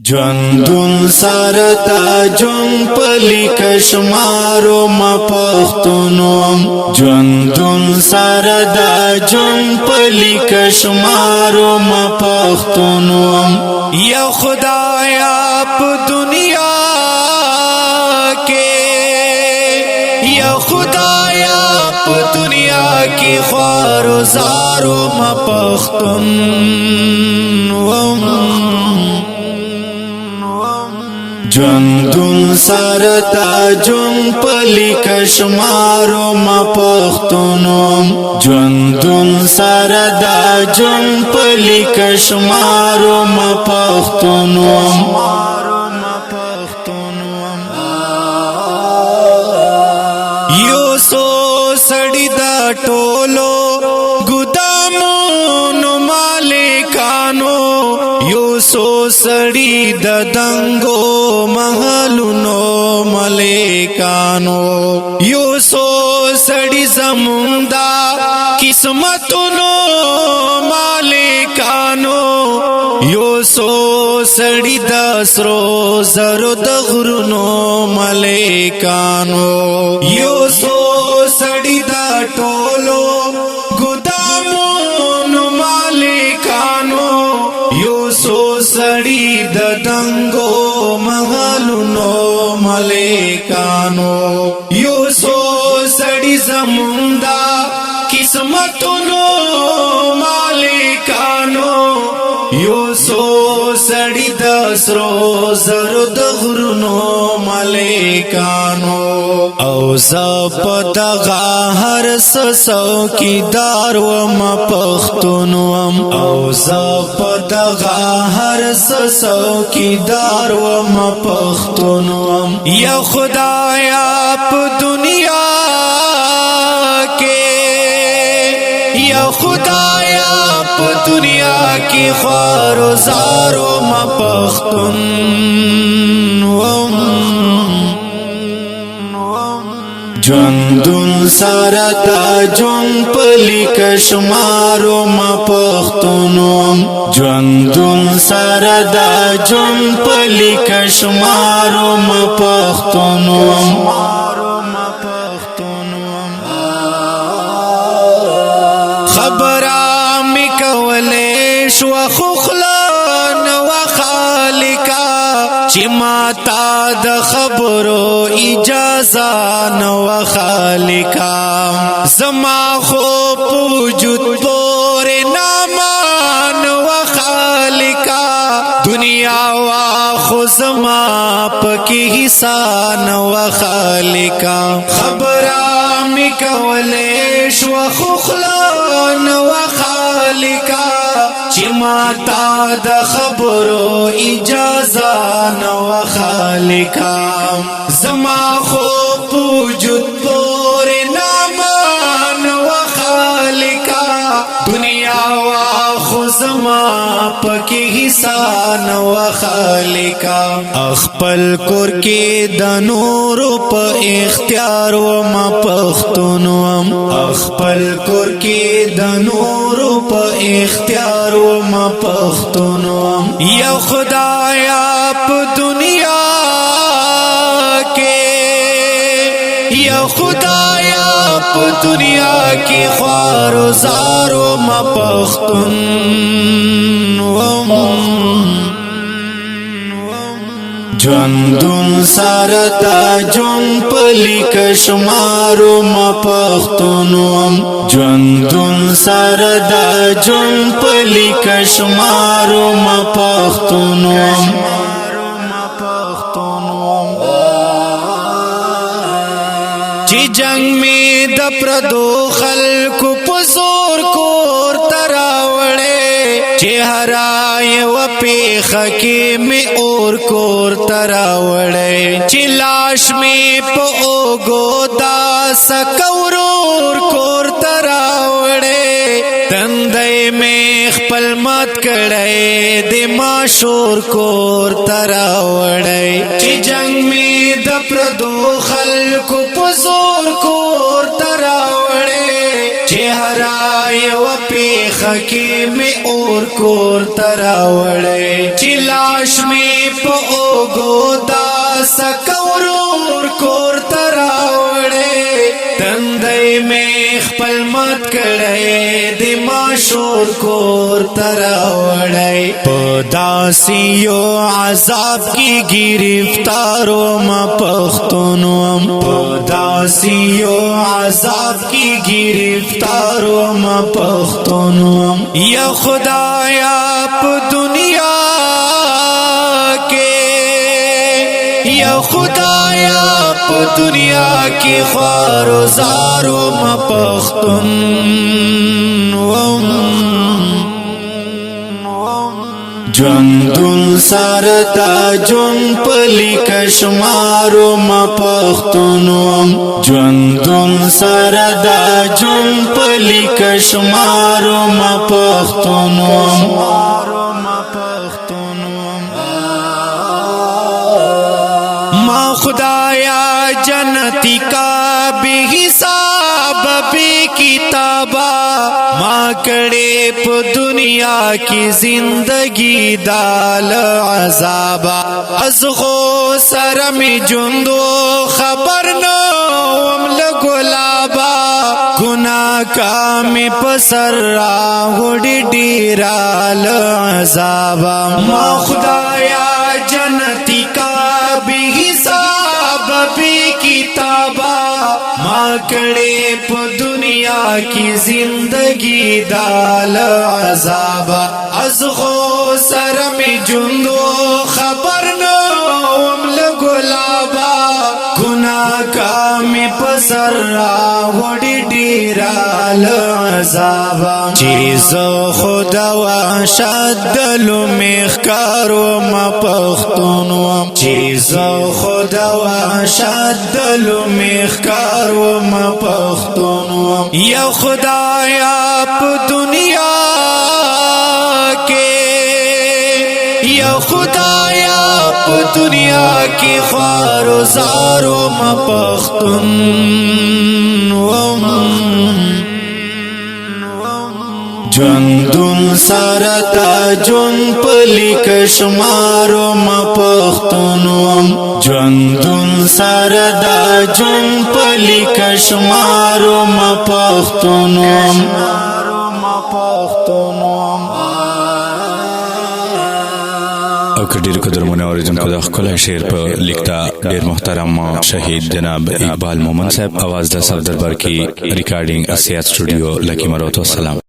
ژوندون سرتا جون پلی کشمارو ما پختونو ژوندون سرتا جون پلی کشمارو ما پختونو یا خدایا په دنیا کې یا خدایا په دنیا کې خوارو زارو ما پختون ژوندون سرتا جون پلی کشمارو ما پختونو ژوندون سرتا جون پلی کشمارو ما پختونو یو سو سړی دا ټولو ګدامونو مالکانو یو سو سړی د دنګو محلونو ملکانو یو سو سړی زموندا قسمتونو مالکانو یو سو سړی د سرو زرو د غرونو ملکانو یو سو سړی د ټولو ګدامونو مالکانو یو سو سړی د دنګو محلونو ملکانو یو سو سړی زموندا قسمتونو مالکانو یو سو سړی د سرو زرو د غرونو ملکانو او زپ دغه هر سسو کی دار و ما پختونو او زپ دغه هر سسو کی دار و ما پختونو یا خدایا په دنیا کې یا خدایا په دنیا کې خوارو زارو ما پختون ژوندون سرتا جون پلی کشمارو ما پختونو ژوندون سرتا جون پلی کشمارو ما پختونو خبره می کولې شو خوخلان و خالقا چې ماتا د خبرو اجازه نو خالقا زما خو وجود پور نامان و خالقا دنیا وا خو زما پکې حصہ نو خالقا خبره می کولې شو خوخلان و خالقا چې ماتا د خبرو اجازه نو خالقا زما خو وجود پور نامان و خالقا دنیا وا خو زما پکې حصہ نو خالقا خپل کور کې د نور په اختیار و ما پختونو خپل کور کې د نور په اختیار و ما پختونو یا خدایا په دنیا کې یا خدایا په دنیا کې خوارو زارو ما پختون ژوندون سرتا جون پلی کشمارو ما پختونو ژوندون سرتا جون پلی کشمارو ما پختونو چې جنگ می د پردو خلکو په زور کور تراوړې چې هراي و پیخه کې می اور کور تراوړې چې لاش می په اوګو دا سکورور کور تراوړې تندې می خپل مات کړې د ما شور کور تراوړې چې جنگ می د پردو خلکو په زور کور تراوړې چې هراي و پیخه کې می اور کور تراوړې چې لاش می کړه د مشور کور تراوړی پداسي یو عذاب کی گرفتارو ما پختونوم پداسي یو عذاب کی گرفتارو ما پختونوم یا خدایا په دنیا یا خدایا په دنیا کې خوارو زارو ما پختون ژوندون سرتا جون پلی کشمارو ما پختونوم ژوندون سرتا جون پلی کشمارو ما پختونوم خدایا جنتی کا بے حساب بے کتابا ما کڑے پا دنیا کی زندگی دال عذابا از غو سرم جندو خبر نوم لگلابا گناہ کامی پسر راوڑی ڈیرال عذابا ما خدایا جنتی کا بے حساب بے کتابا ما کڑے پا دنیا کی زندگی دال عذابا از غو سرم جندو خبر نوم لگلابا گناہ کامی پسر راوڑی ڈیرال عذابا چیز خدا و شدلو مخکارو ما پختونوم چیز خدا و شدلو مخکارو ما پختونوم یا خدایا په دنیا کې یا خدایا په دنیا کې خوارو زارو ما پختون ژوندون سرتا جون پلی کشمارو ما پختونوم ژوندون سرتا جون پلی کشمارو ما پختونوم او که ډیر قدرمنه اوریدونکو د ښکلی شعر په لیکتا ډیر محترم شهید جناب اقبال مومن صاحب आवाज د صف دربار کی ریکارډینګ اسیات سټوډیو لکی مروت والسلام.